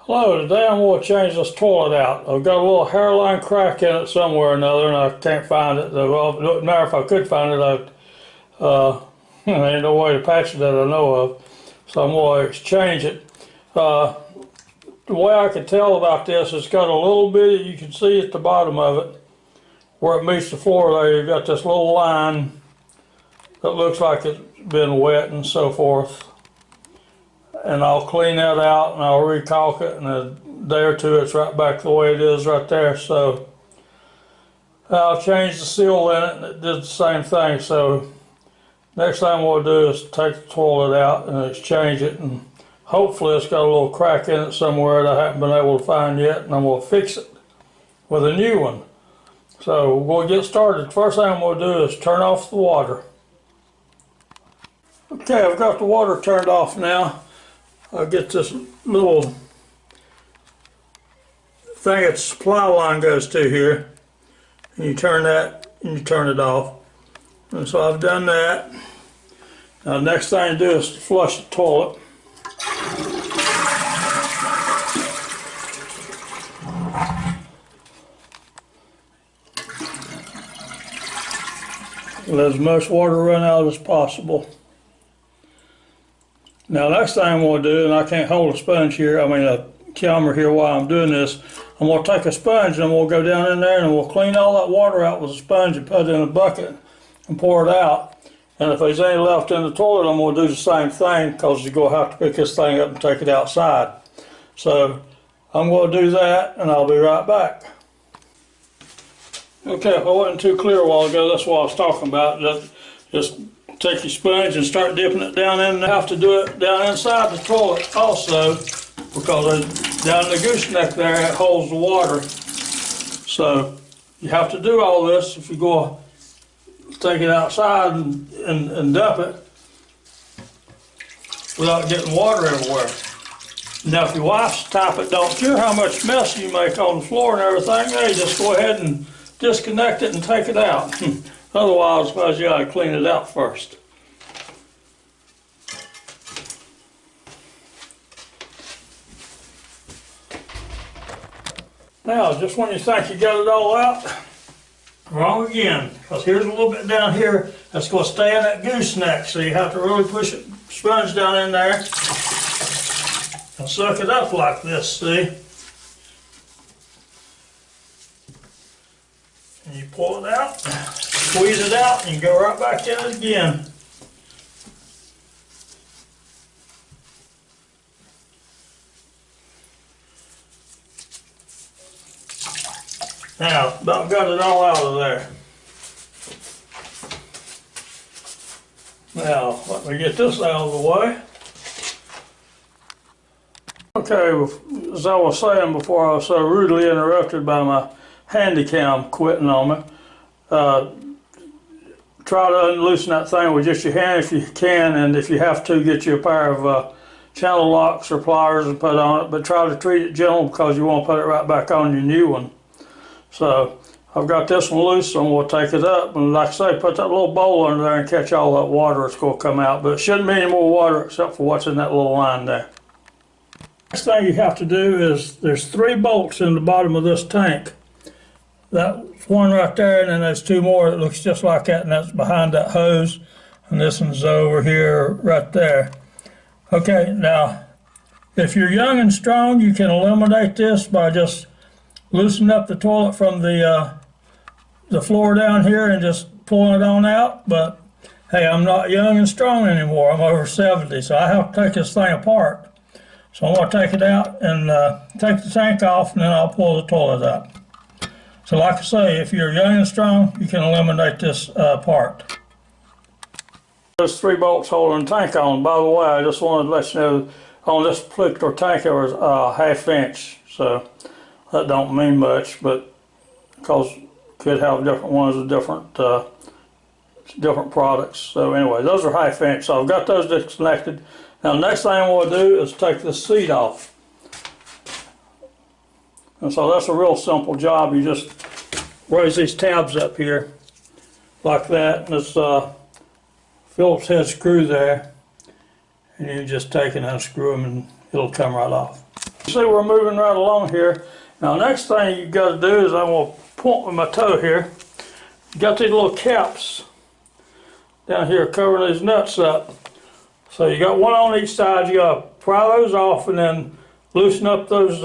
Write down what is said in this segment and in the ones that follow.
Hello, today I'm going to change this toilet out. I've got a little hairline crack in it somewhere or another and I can't find it. Well, it wouldn't matter if I could find it. There ain't no way to patch it that I know of. So I'm going to exchange it. The way I can tell about this, it's got a little bit, you can see at the bottom of it, where it meets the floor there, you've got this little line that looks like it's been wet and so forth. And I'll clean that out and I'll recaulk it, and a day or two it's right back the way it is right there. So I'll change the seal in it and it did the same thing. So next thing we'll do is take the toilet out and exchange it, and hopefully it's got a little crack in it somewhere that I haven't been able to find yet, and I'm going to fix it with a new one. So we'll get started. First thing I'm going to do is turn off the water. Okay, I've got the water turned off now. I'll get this little thing that the supply line goes to here, and you turn that and you turn it off. And so I've done that. Now the next thing to do is to flush the toilet. Let as much water run out as possible. Now next thing I'm going to do, and I can't hold a sponge here, a camera here while I'm doing this, I'm going to take a sponge and we'll go down in there and we'll clean all that water out with a sponge and put it in a bucket and pour it out. And if there's any left in the toilet, I'm going to do the same thing, because you're going to have to pick this thing up and take it outside. So I'm going to do that and I'll be right back. Okay, if I wasn't too clear a while ago, that's what I was talking about. Just take your sponge and start dipping it down in. You have to do it down inside the toilet also, because down in the gooseneck there it holds the water. So you have to do all this if you go take it outside and dump it without getting water everywhere. Now if your wife's the type that don't care how much mess you make on the floor and everything, hey, just go ahead and disconnect it and take it out. Otherwise, I suppose you gotta clean it out first. Now, just when you think you got it all out, wrong again. Because here's a little bit down here that's going to stay in that gooseneck. So you have to really push it, sponge down in there and suck it up like this, see? And you pull it out, squeeze it out, and you go right back in it again. Now, about got it all out of there. Now, let me get this out of the way. Okay, as I was saying before, I was so rudely interrupted by my handycam quitting on me. Try to unloosen that thing with just your hand if you can, and if you have to, get you a pair of channel locks or pliers and put on it, but try to treat it gentle, because you won't put it right back on your new one. So I've got this one loose, so I'm going to take it up, and like I say, put that little bowl under there and catch all that water that's going to come out, but it shouldn't be any more water except for what's in that little line there. Next thing you have to do is, there's 3 bolts in the bottom of this tank. That's one right there, and then there's 2 more that looks just like that, and that's behind that hose, and this one's over here right there. Okay, now if you're young and strong, you can eliminate this by just loosening up the toilet from the floor down here and just pulling it on out. But hey, I'm not young and strong anymore. I'm over 70, so I have to take this thing apart. So I'm going to take it out and take the tank off, and then I'll pull the toilet out. So like I say, if you're young and strong, you can eliminate this part. There's 3 bolts holding the tank on. By the way, I just wanted to let you know, on this particular tank there was a 1/2 inch. So that don't mean much, but because could have different ones with different products. So anyway, those are 1/2 inch. So I've got those disconnected. Now the next thing I'm going to do is take this seat off. And so that's a real simple job. You just raise these tabs up here like that, and it's Phillips head screw there, and you just take and unscrew them and it'll come right off. See, we're moving right along here. Now, next thing you got to do is I'm going to point with my toe here. You got these little caps down here covering these nuts up. So you got one on each side. You got to pry those off and then loosen up those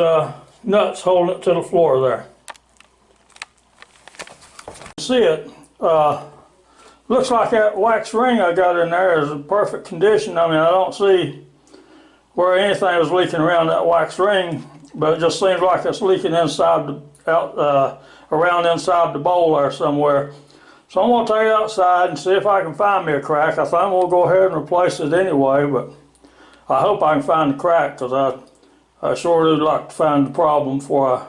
nuts holding it to the floor there. See it. Looks like that wax ring I got in there is in perfect condition. I mean, I don't see where anything was leaking around that wax ring, but it just seems like it's leaking inside around inside the bowl there somewhere. So I'm going to take it outside and see if I can find me a crack. I think I'm going to go ahead and replace it anyway, but I hope I can find the crack, because I sure would like to find the problem before I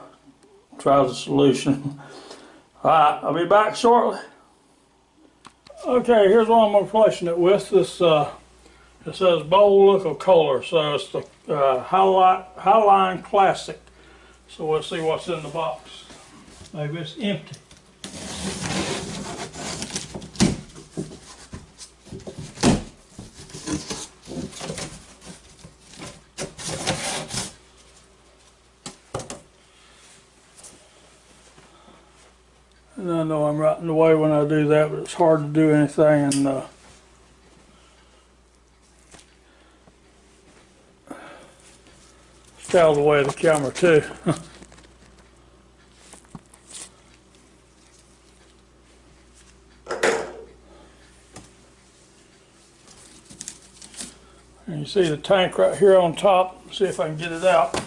try the solution. Alright, I'll be back shortly. Okay, here's what I'm replacing it with. This it says bowl look of Kohler, so it's the Highline Classic. So we'll see what's in the box. Maybe it's empty. And I know I'm right in the way when I do that, but it's hard to do anything and stay out of the way of the camera too. And you see the tank right here on top. See if I can get it out.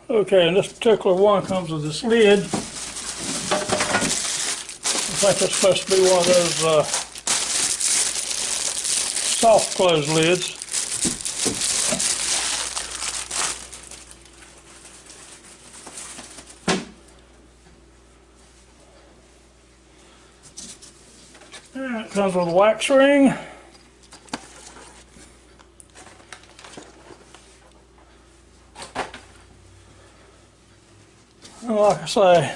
Okay, and this particular one comes with this lid. I think it's supposed to be one of those soft close lids. And it comes with a wax ring. And like I say,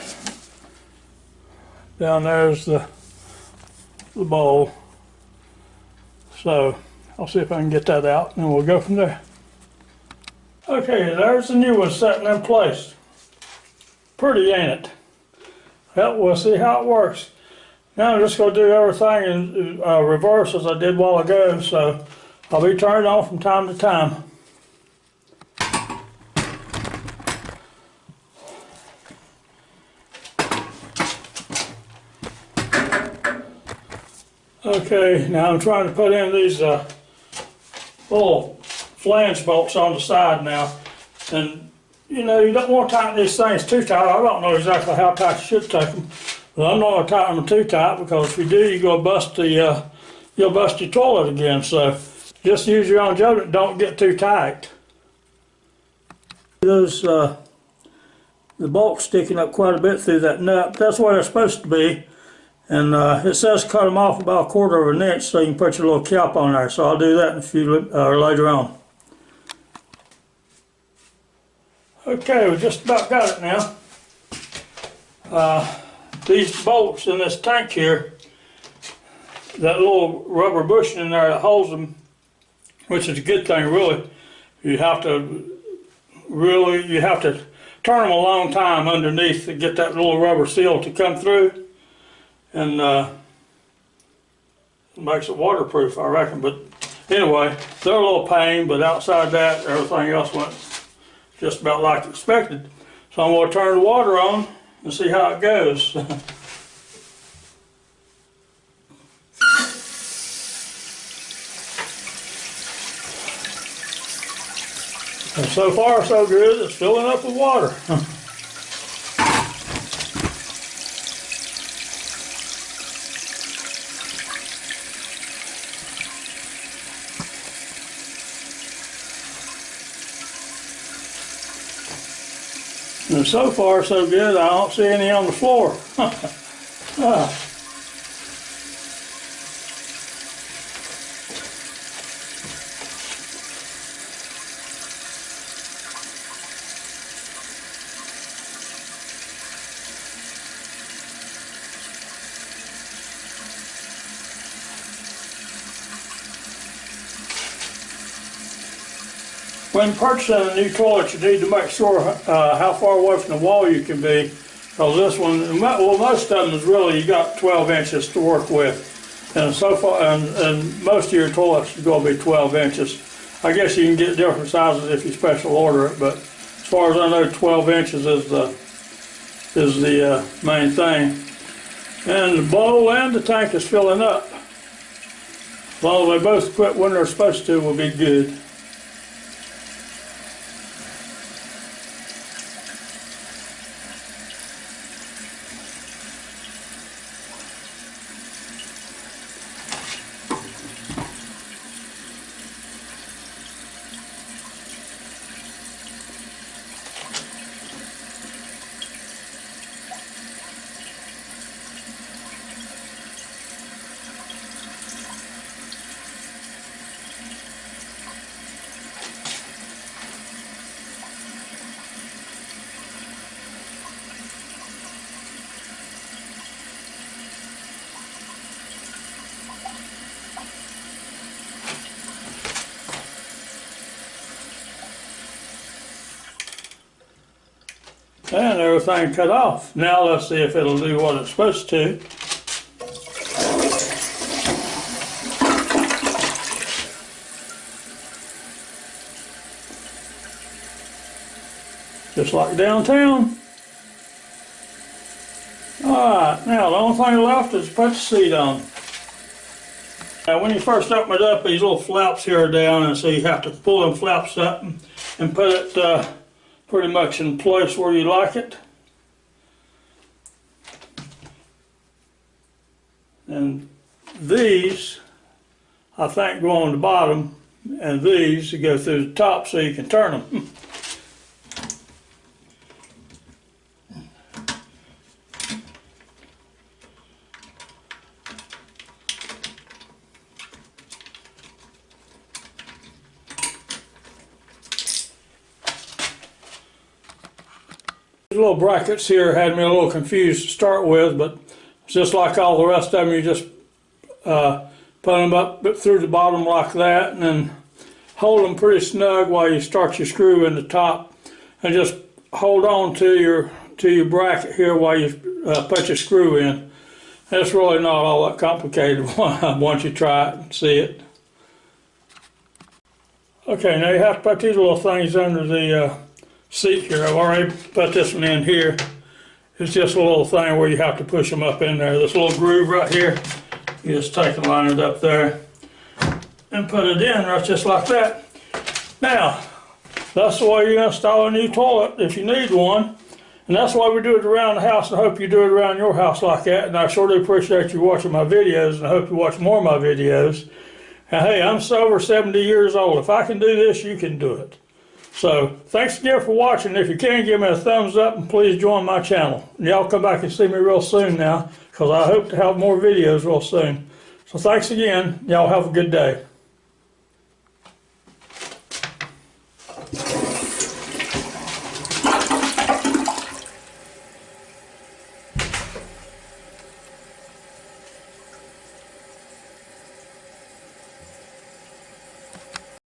down there's the bowl. So I'll see if I can get that out and we'll go from there. Okay, there's the new one setting in place. Pretty, ain't it? Well, we'll see how it works. Now I'm just going to do everything in reverse as I did a while ago, so I'll be turning it on from time to time. Okay, now I'm trying to put in these little flange bolts on the side now. And you know, you don't want to tighten these things too tight. I don't know exactly how tight you should take them. But I'm not going to tighten them too tight, because if you do, you're going to bust you'll bust your toilet again. So just use your own judgment. Don't get too tight. Those the bolts sticking up quite a bit through that nut. That's where they're supposed to be. And it says cut them off about 1/4 of an inch so you can put your little cap on there. So I'll do that in a few later on. Okay, we just about got it now. These bolts in this tank here, that little rubber bushing in there that holds them, which is a good thing really. You have to turn them a long time underneath to get that little rubber seal to come through. And it makes it waterproof, I reckon. But anyway, they're a little pain, but outside that, everything else went just about like expected. So I'm going to turn the water on and see how it goes. And so far, so good. It's filling up with water. And so far so good, I don't see any on the floor. Ah. When purchasing a new toilet, you need to make sure how far away from the wall you can be, because this one, well, most of them is really, you got 12 inches to work with, and so far, and most of your toilets is going to be 12 inches. I guess you can get different sizes if you special order it, but as far as I know, 12 inches is the main thing. And the bowl and the tank is filling up. As long as they both quit when they're supposed to, will be good. And everything cut off. Now let's see if it'll do what it's supposed to. Just like downtown. Alright, now the only thing left is put the seat on. Now when you first open it up, these little flaps here are down, and so you have to pull them flaps up and put it pretty much in place where you like it. And these, I think, go on the bottom, and these go through the top so you can turn them. These little brackets here had me a little confused to start with, but just like all the rest of them, you just put them up through the bottom like that, and then hold them pretty snug while you start your screw in the top, and just hold on to your bracket here while you put your screw in. It's really not all that complicated once you try it and see it. Okay, now you have to put these little things under the seat here. I've already put this one in here. It's just a little thing where you have to push them up in there. This little groove right here, you just take and line it up there and put it in right just like that. Now, that's the way you install a new toilet if you need one. And that's why we do it around the house, and I hope you do it around your house like that. And I sure do appreciate you watching my videos, and I hope you watch more of my videos. And hey, I'm over 70 years old. If I can do this, you can do it. So, thanks again for watching. If you can, give me a thumbs up and please join my channel. Y'all come back and see me real soon now, because I hope to have more videos real soon. So thanks again. Y'all have a good day.